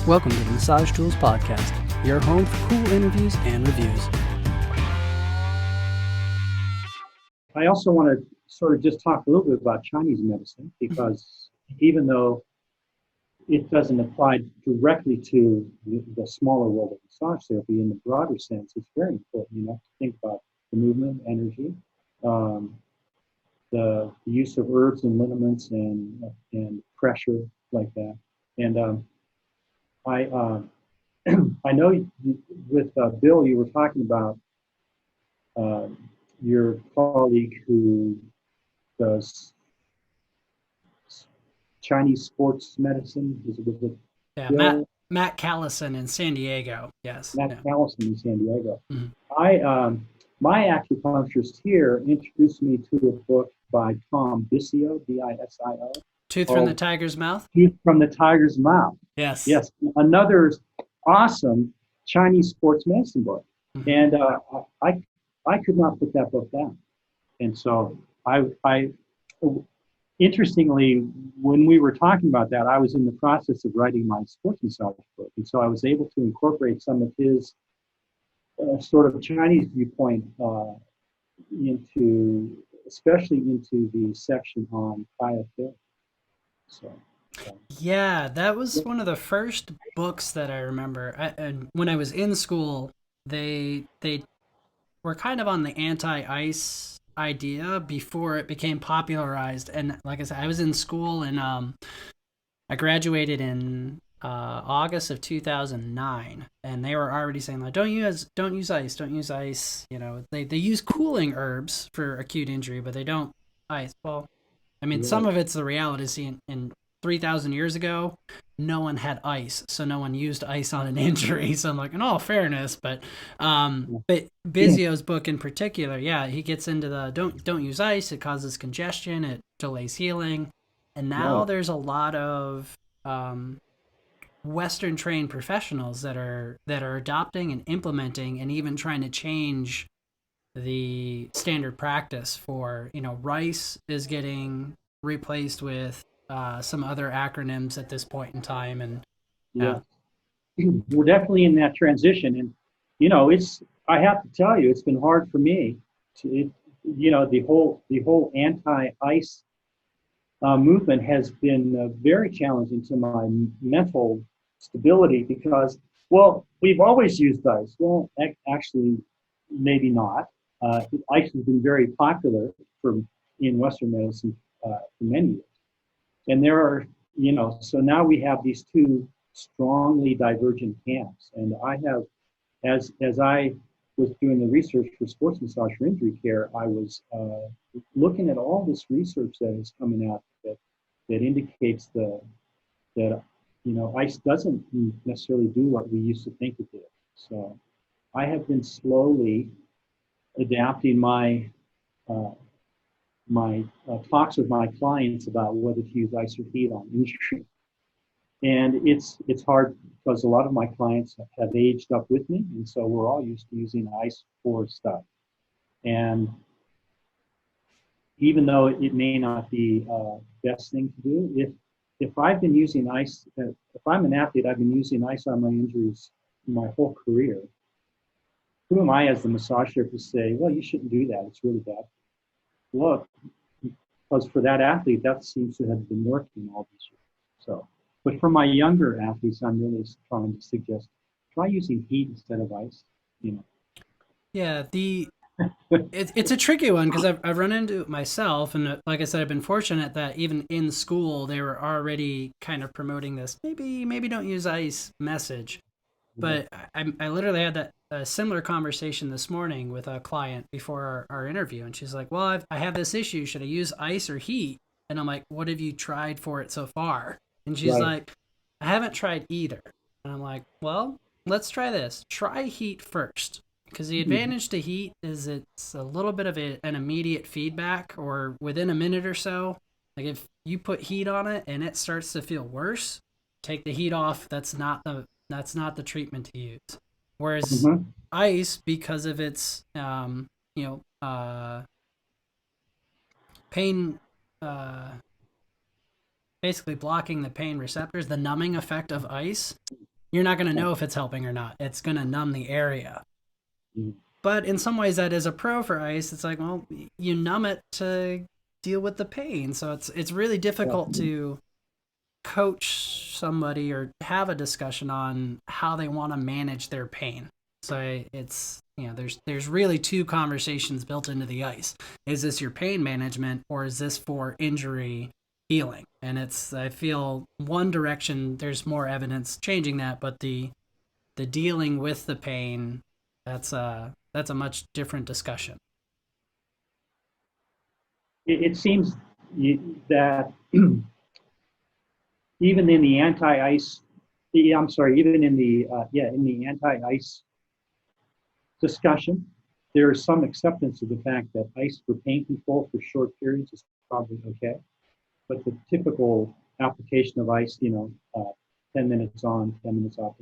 Welcome to the Massage Tools Podcast, your home for cool interviews and reviews. I also want to sort of just talk a little bit about Chinese medicine, because even though it doesn't apply directly to the smaller world of massage therapy, in the broader sense, it's very important, to think about the movement, energy, the use of herbs and liniments and pressure like that. And I I know with Bill, you were talking about uh, your colleague who does Chinese sports medicine. Was it Yeah, Bill? Matt Callison in San Diego. Yes. Matt Yeah. Callison in San Diego. Mhm. My acupuncturist here introduced me to a book by Tom Bisio, Bisio, Tooth from the called Tiger's Mouth. Tooth from the Tiger's Mouth. Yes. Yes, another awesome Chinese sports medicine book. Mhm. And I I could not put that book down. And so I interestingly, when we were talking about that, I was in the process of writing my sports massage book, and so I was able to incorporate some of his sort of Chinese viewpoint especially into the section on cryotherapy. So, Yeah, that was one of the first books that I remember. And when I was in school, they were kind of on the anti-ice idea before it became popularized. And like I said, I was in school and I graduated in August of 2009, and they were already saying like, don't use ice. You know, they use cooling herbs for acute injury, but they don't ice. Well, I mean, some right. of it's the reality. See, in 3,000 years ago, no one had ice, so no one used ice on an injury. So I'm like, in all fairness, but Yeah. Bizio's book in particular, yeah, he gets into the don't use ice. It causes congestion. It delays healing, and now Right. there's a lot of um, Western trained professionals that are adopting and implementing and even trying to change the standard practice for, rice is getting replaced with some other acronyms at this point in time. And Yeah. We're definitely in that transition, and it's. I have to tell you, it's been hard for me to. The whole anti-ice movement has been very challenging to my mental stability, because, well, we've always used ice. Well, actually, maybe not. Ice has been very popular in Western medicine for many years. And there are, so now we have these two strongly divergent camps. And I have, as I was doing the research for sports massage for injury care, I was looking at all this research that is coming out that indicates that ice doesn't necessarily do what we used to think it did. So I have been slowly adapting uh, my talks with my clients about whether to use ice or heat on injury. And it's hard because a lot of my clients have aged up with me, and so we're all used to using ice for stuff. And even though it may not be best thing to do, if I've been using ice, if I'm an athlete, I've been using ice on my injuries my whole career. Who am I as the massage therapist to say, well, you shouldn't do that, it's really bad? Look, because for that athlete, that seems to have been working all these years. So, but for my younger athletes, I'm really trying to suggest try using heat instead of ice. You yeah, it's a tricky one because I've run into it myself, and like I said, I've been fortunate that even in school they were already kind of promoting this maybe don't use ice message. know. But I literally had that a similar conversation this morning with a client before our interview, and she's like, "Well, I have this issue. Should I use ice or heat?" And I'm like, "What have you tried for it so far?" And she's Right. like, "I haven't tried either." And I'm like, "Well, let's try this. Try heat first." Because the Mhm. advantage to heat is it's a little bit of an immediate feedback, or within a minute or so. Like if you put heat on it and it starts to feel worse, take the heat off. That's not the treatment to use. Whereas Mhm. ice, because of its you know uh, pain, basically blocking the pain receptors, the numbing effect of ice, you're not going to know if it's helping or not. It's going to numb the area. Mm. But in some ways, that is a pro for ice. It's like, well, you numb it to deal with the pain. So it's really Yeah. difficult to coach somebody or have a discussion on how they want to manage their pain. So it's there's really two conversations built into the ice. Is this your pain management or is this for injury healing? And it's I feel one direction there's more evidence changing that, but the dealing with the pain that's a much different discussion. It seems that even in the anti-ice, I'm sorry, even in the in the anti-ice discussion, there is some acceptance of the fact that ice for pain control for short periods is probably okay. But the typical application of ice, 10 minutes on, 10 minutes off,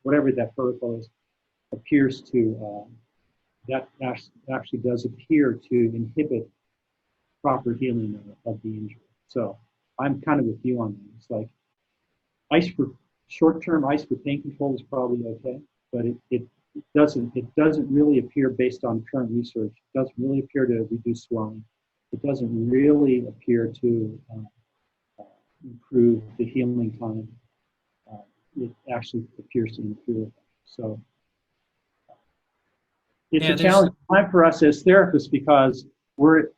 whatever that protocol is, appears to, that actually does appear to inhibit proper healing of the injury. So I'm kind of with you on that. It's like ice for short-term ice for pain control is probably okay, but it doesn't really appear based on current research. It doesn't really appear to reduce swelling. It doesn't really appear to improve the healing time. Uh, it actually appears to interfere with that. So it's a Yeah, there's challenge time for us as therapists because we're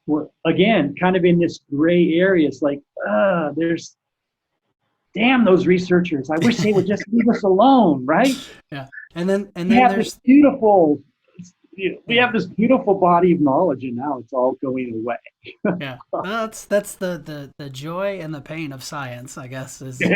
again kind of in this gray area. It's like, there's damn those researchers. I wish they would just leave us alone, right? yeah, and We then have this there's beautiful we yeah have this beautiful body of knowledge and now it's all going away. yeah. Well, that's the joy and the pain of science, I guess. Is Yeah,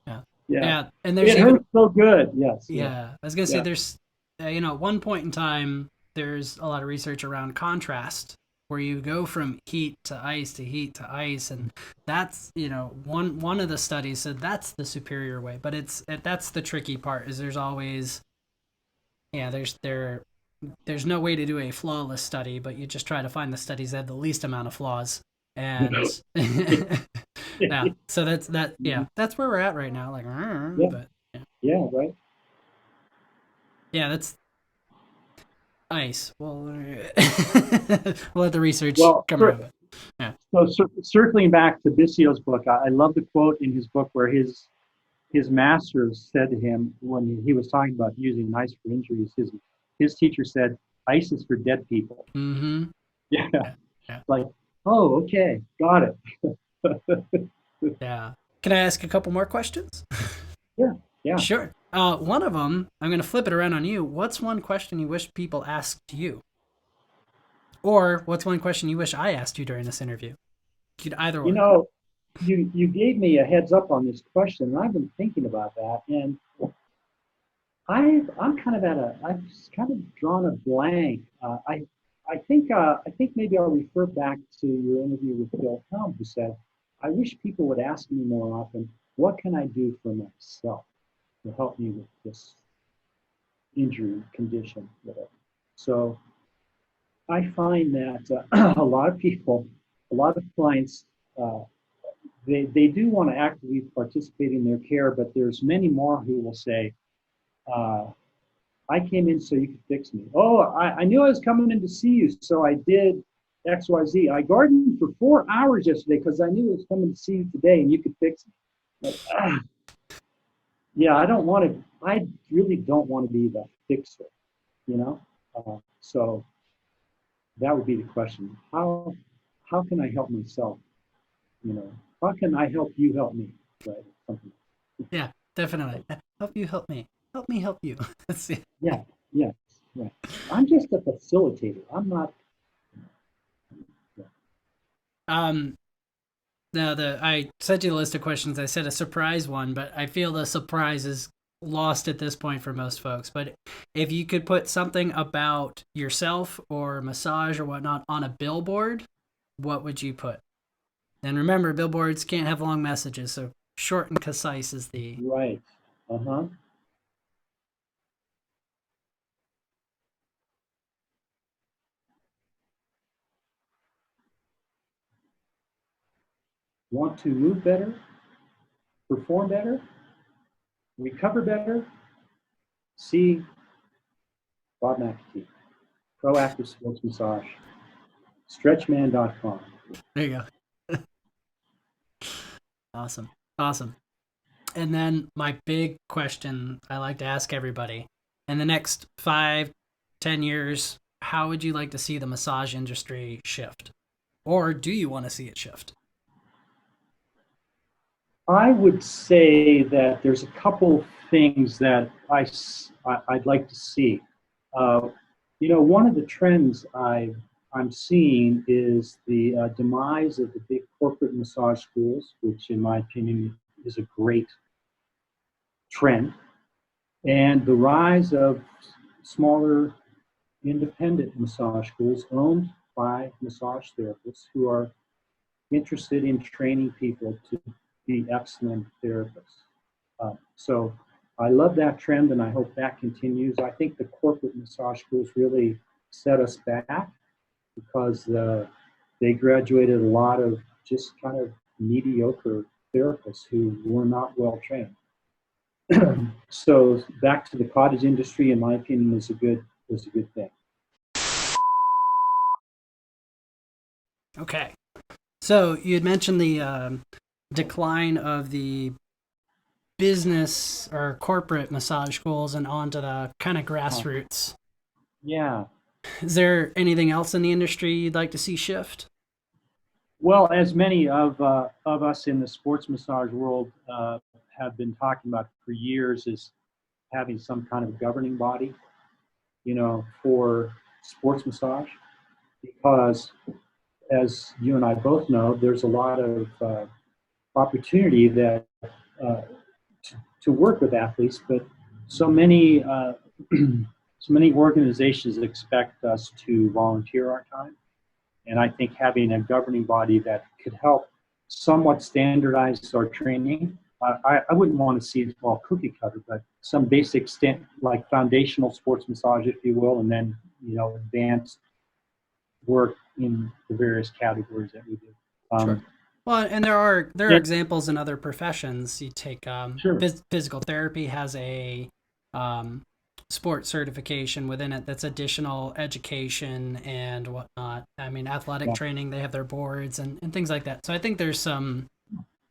yeah yeah. yeah, and there's It even hurts so good. Yes, yeah, yeah. I was gonna say yeah. there's at one point in time there's a lot of research around contrast where you go from heat to ice to heat to ice, and that's one of the studies said that's the superior way, but that's the tricky part is there's always yeah there's no way to do a flawless study, but you just try to find the studies that have the least amount of flaws. And yeah, so that's where we're at right now. Like, Yeah, but yeah, yeah, right. yeah, that's ice. Well, we'll let the research Well, come around. But yeah, circling back to Bissio's book, I love the quote in his book where his masters said to him when he was talking about using ice for injuries. His teacher said, "Ice is for dead people." mm-hmm. Yeah, Yeah, yeah, like, oh, okay, got it. yeah. Can I ask a couple more questions? Yeah, yeah. Sure. One of them, I'm going to flip it around on you. What's one question you wish people asked you? Or what's one question you wish I asked you during this interview? You could either You or. know, you gave me a heads up on this question, and I've been thinking about that, and I'm kind of I've kind of drawn a blank. I think maybe I'll refer back to your interview with Bill Helm, who said, "I wish people would ask me more often, what can I do for myself to help me with this injury condition, whatever." So I find that a lot of people, a lot of clients, uh, they do want to actively participate in their care, but there's many more who will say, uh, I came in so you could fix me. Oh, I knew I was coming in to see you, so I did XYZ. I gardened for 4 hours yesterday because I knew I was coming to see you today and you could fix me. Like, yeah, I don't want to, I really don't want to be the fixer, you know? So that would be the question. How can I help myself? You know, how can I help you help me? Right? Something. Yeah, definitely. Help you, help me. Help me, help you. That's it. Yeah, yeah, right. I'm just a facilitator. I'm not. Yeah. Um, Now I sent you a list of questions. I said a surprise one, but I feel the surprise is lost at this point for most folks. But if you could put something about yourself or massage or whatnot on a billboard, what would you put? And remember, billboards can't have long messages, so short and concise is the Right. Uh huh. Want to move better, perform better. recover better, see Bob McAtee, Proactive Sports Massage, stretchman.com. There you go. Awesome. Awesome. And then my big question I like to ask everybody in the next 5, 10 years, how would you like to see the massage industry shift? Or do you want to see it shift? I would say that there's a couple things that I'd like to see. Uh, one of the trends I'm seeing is the demise of the big corporate massage schools, which, in my opinion, is a great trend, and the rise of smaller independent massage schools owned by massage therapists who are interested in training people to be excellent therapists. So I love that trend, and I hope that continues. I think the corporate massage schools really set us back because they graduated a lot of just kind of mediocre therapists who were not well trained. So back to the cottage industry, in my opinion, is a good thing. Okay. So you had mentioned the decline of the business or corporate massage schools and onto the kind of grassroots. Yeah. Is there anything else in the industry you'd like to see shift? Well, as many of us in the sports massage world have been talking about for years, is having some kind of governing body, for sports massage, because as you and I both know, there's a lot of opportunity that uh, to work with athletes, but so many so many organizations expect us to volunteer our time. And I think having a governing body that could help somewhat standardize our training, I wouldn't want to see it all cookie cutter, but some basic like foundational sports massage, if you will, and then advanced work in the various categories that we do. Sure. Well, and there are Yeah, examples in other professions. You take sure. physical therapy has a um, sport certification within it that's additional education and whatnot. I mean, athletic Yeah. training, they have their boards and things like that. So I think there's some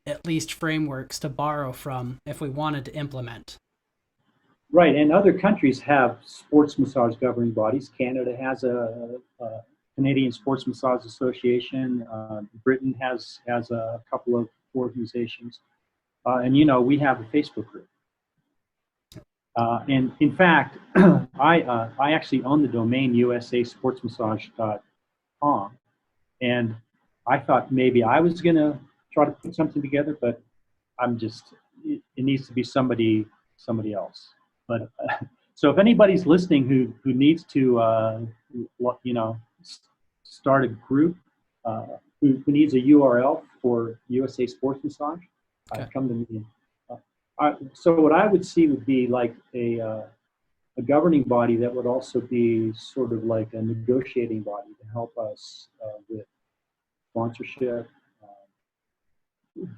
at least frameworks to borrow from if we wanted to implement. Right, and other countries have sports massage governing bodies. Canada has a Canadian Sports Massage Association. Britain has a couple of organizations, and we have a Facebook group. And in fact, I actually own the domain usasportsmassage.com, and I thought maybe I was going to try to put something together, but it needs to be somebody else. But so if anybody's listening who needs to start a group, who needs a URL for USA Sports Massage, Okay. come to me. So what I would see would be like a governing body that would also be sort of like a negotiating body to help us with sponsorship,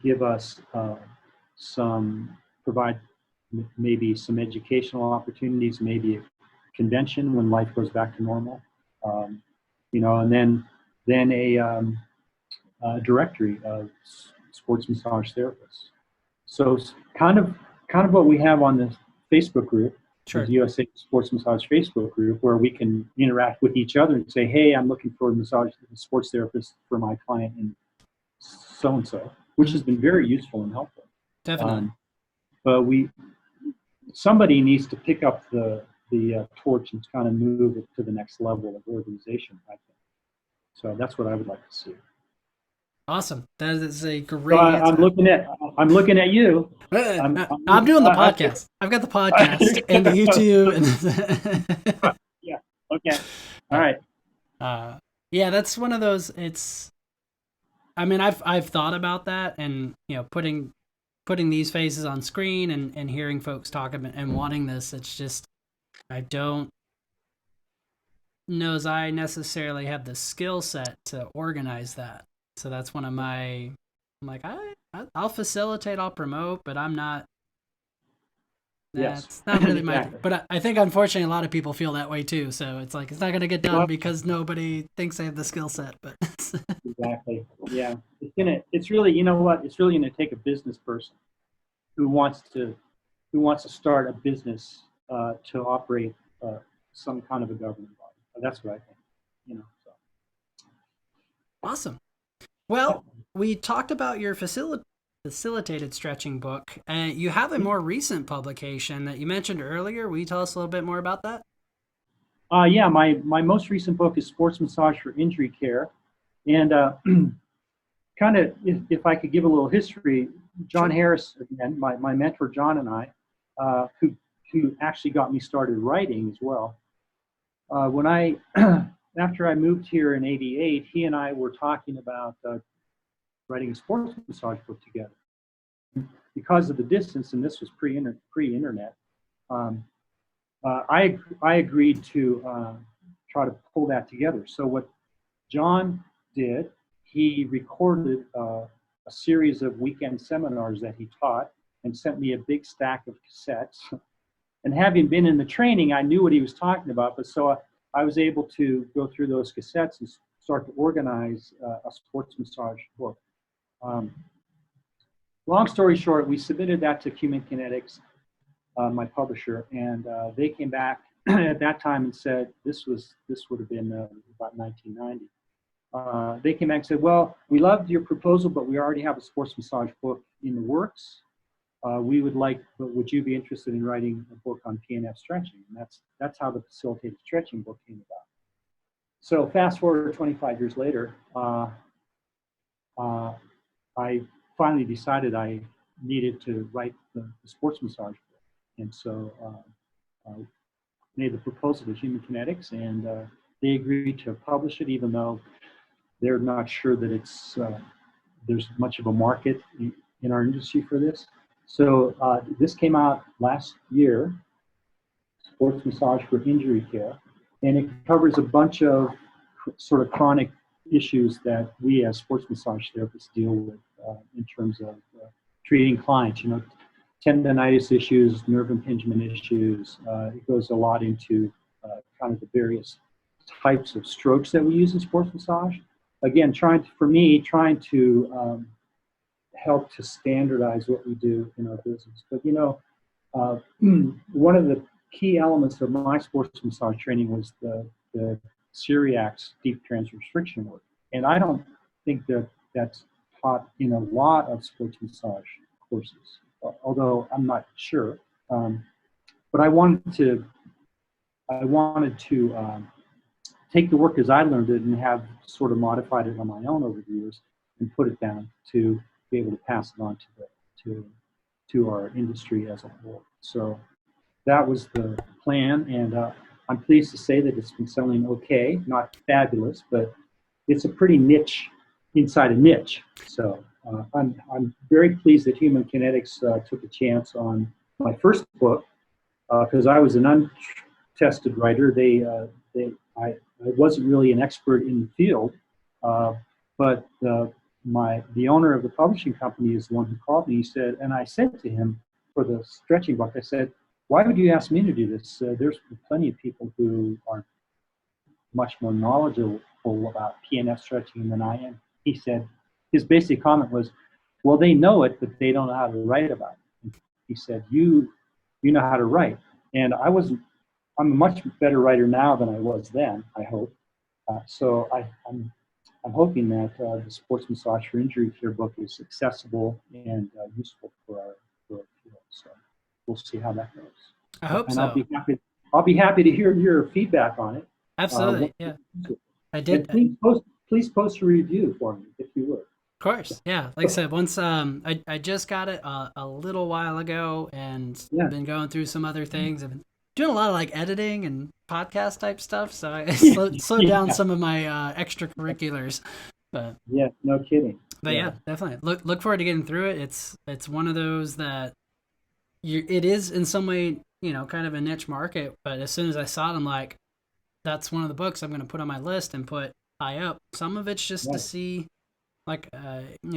give us provide maybe some educational opportunities, maybe a convention when life goes back to normal, and then a directory of sports massage therapists. So kind of what we have on the Facebook group, Sure. the USA Sports Massage Facebook group, where we can interact with each other and say, hey, I'm looking for a sports therapist for my client in so and so, which has been very useful and helpful. Definitely. But somebody needs to pick up the torch and kind of move it to the next level of organization, I think. So that's what I would like to see. Awesome. That is a So great answer. I'm looking at you. I'm doing the podcast. I've got the podcast and the YouTube. Yeah. Okay. All right. uh, yeah, that's one of those. I mean, I've thought about that, and putting these faces on screen and hearing folks talk about and wanting this. It's just I don't know as I necessarily have the skill set to organize that. So that's one of my. I'm like I'll facilitate, I'll promote, but I'm not Yes, That's not really my thing. exactly. But I think unfortunately a lot of people feel that way too. So it's like it's not going to get done Well, because nobody thinks they have the skill set. But exactly. Yeah, it's really, you know what? It's really gonna take a business person who wants to start a business to operate some kind of a governing body. That's what I think. You know. So, awesome. yeah. Well, we talked about your facilitated stretching book. You have a more recent publication that you mentioned earlier. Will you tell us a little bit more about that? Yeah. My most recent book is Sports Massage for Injury Care, and kind of if I could give a little history, John Sure. Harris, again, my mentor John and I, who actually got me started writing as well. When I after I moved here in '88, he and I were talking about writing a sports massage book together. Because of the distance, and this was pre-internet, um, I agreed to try to pull that together. So what John did, he recorded a series of weekend seminars that he taught and sent me a big stack of cassettes. And having been in the training, I knew what he was talking about. But so I was able to go through those cassettes and start to organize a sports massage book. Um, Long story short, we submitted that to Human Kinetics, my publisher, and they came back at that time and said this would have been about 1990. They came back and said, "Well, we loved your proposal, but we already have a sports massage book in the works. We would like, but would you be interested in writing a book on PNF stretching?" And that's how the facilitated stretching book came about. So fast forward 25 years later, uh, I finally decided I needed to write the sports massage book, and so I made the proposal to Human Kinetics, and they agreed to publish it, even though they're not sure that there's much of a market in our industry for this. So this came out last year, Sports Massage for Injury Care, and it covers a bunch of sort of chronic issues that we as sports massage therapists deal with in terms of treating clients. You know, tendonitis issues, nerve impingement issues. It goes a lot into kind of the various types of strokes that we use in sports massage. Again, trying to help to standardize what we do in our business. But you know, one of the key elements of my sports massage training was the Syriac's deep trans restriction work, and I don't think that that's taught in a lot of sports massage courses, although I'm not sure. But I wanted to take the work as I learned it and have sort of modified it on my own over the years and put it down to be able to pass it on to to our industry as a whole. So that was the plan, and I'm pleased to say that it's been selling okay, not fabulous, but it's a pretty niche inside a niche. So I'm very pleased that Human Kinetics took a chance on my first book because I was an untested writer. I wasn't really an expert in the field, but the owner of the publishing company is the one who called me. He said, and I said to him for the stretching book, I said, "Why would you ask me to do this? There's plenty of people who are much more knowledgeable about PNF stretching than I am." He said, his basic comment was, "Well, they know it, but they don't know how to write about it." He said, you know how to write. And I'm a much better writer now than I was then, I hope. So I'm hoping that the Sports Massage for Injury Care book is accessible and useful for our field. So we'll see how that I goes. hope And so. I'll be happy to hear your feedback on it. Absolutely. Yeah. I And did. please post a review for me if you would. Of course, yeah. Like I said, once I just got it a little while ago, and Yeah. been going through some other things. I've been doing a lot of like editing and podcast type stuff, so I Yeah. slowed down Yeah. some of my extracurriculars. But Yeah. No kidding. but Yeah. yeah, definitely look forward to getting through it. It's one of those that it is in some way kind of a niche market, but as soon as I saw it, I'm like, that's one of the books I'm going to put on my list and put high up. Some of it's just to Right. see like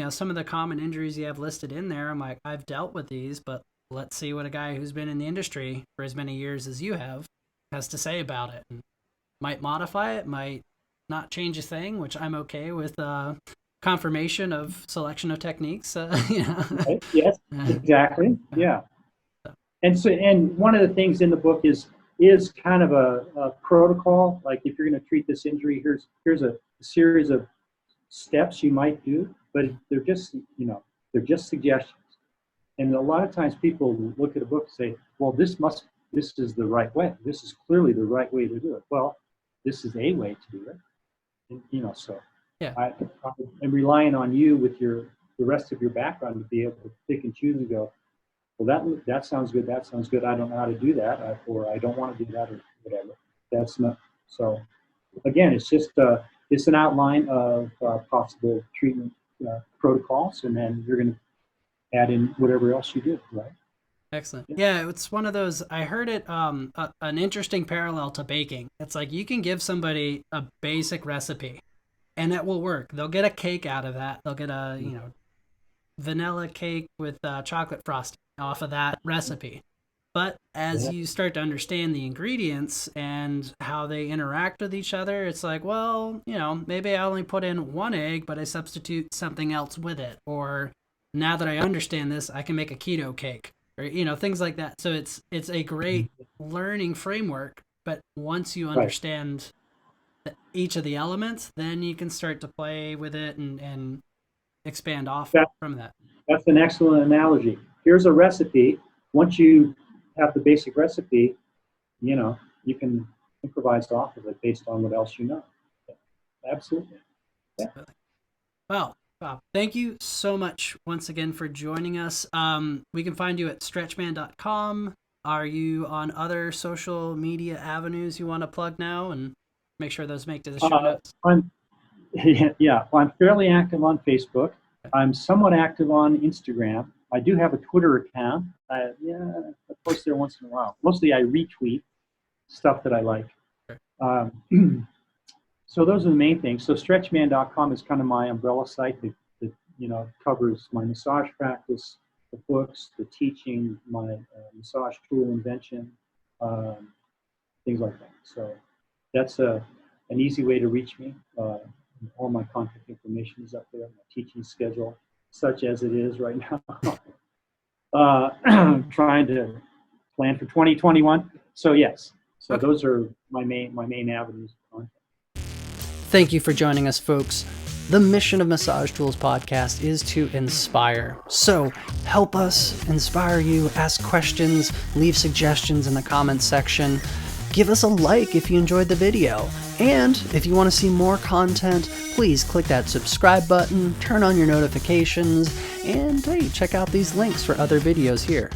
some of the common injuries you have listed in there. I'm like, I've dealt with these, but let's see what a guy who's been in the industry for as many years as you have has to say about it. And might modify it, might not change a thing, which I'm okay with. Confirmation of selection of techniques. Right? Yes, exactly. Yeah. And one of the things in the book is kind of a protocol. Like if you're going to treat this injury, here's a series of steps you might do, but they're just suggestions. And a lot of times people look at a book and say, well, this is the right way. This is clearly the right way to do it. Well, this is a way to do it. And, so Yeah. I am relying on you with the rest of your background to be able to pick and choose and go, well, that sounds good. That sounds good. I don't know how to do that, or I don't want to do that, or whatever. That's not so. Again, it's an outline of possible treatment protocols, and then you're going to add in whatever else you do, right? Excellent. Yeah, it's one of those. I heard it. An interesting parallel to baking. It's like you can give somebody a basic recipe, and it will work. They'll get a cake out of that. They'll get a vanilla cake with chocolate frosting off of that recipe. But as Yeah. you start to understand the ingredients and how they interact with each other, it's like, well, maybe I only put in one egg, but I substitute something else with it. Or now that I understand this, I can make a keto cake, or things like that. So it's a great learning framework. But once you Right. understand each of the elements, then you can start to play with it and expand off That, from that. that's an excellent analogy. Here's a recipe. Once you have the basic recipe, you can improvise off of it based on what else you know. Absolutely. Yeah. Well, Bob, thank you so much once again for joining us. We can find you at stretchman.com. Are you on other social media avenues you want to plug now, and make sure those make to the show notes? I'm yeah, well, I'm fairly active on Facebook. I'm somewhat active on Instagram. I do have a Twitter account. I post there once in a while. Mostly I retweet stuff that I like. Um, so those are the main things. So stretchman.com is kind of my umbrella site that covers my massage practice, the books, the teaching, my massage tool invention, things like that. So that's an easy way to reach me. All my contact information is up there, my teaching schedule, such as it is right now. Trying to plan for 2021. So yes, so Okay. those are my main avenues of contact. Thank you for joining us, folks. The mission of Massage Tools Podcast is to inspire. So help us inspire you. Ask questions, leave suggestions in the comments section. Give us a like if you enjoyed the video. And if you want to see more content, please click that subscribe button, turn on your notifications, and hey, check out these links for other videos here.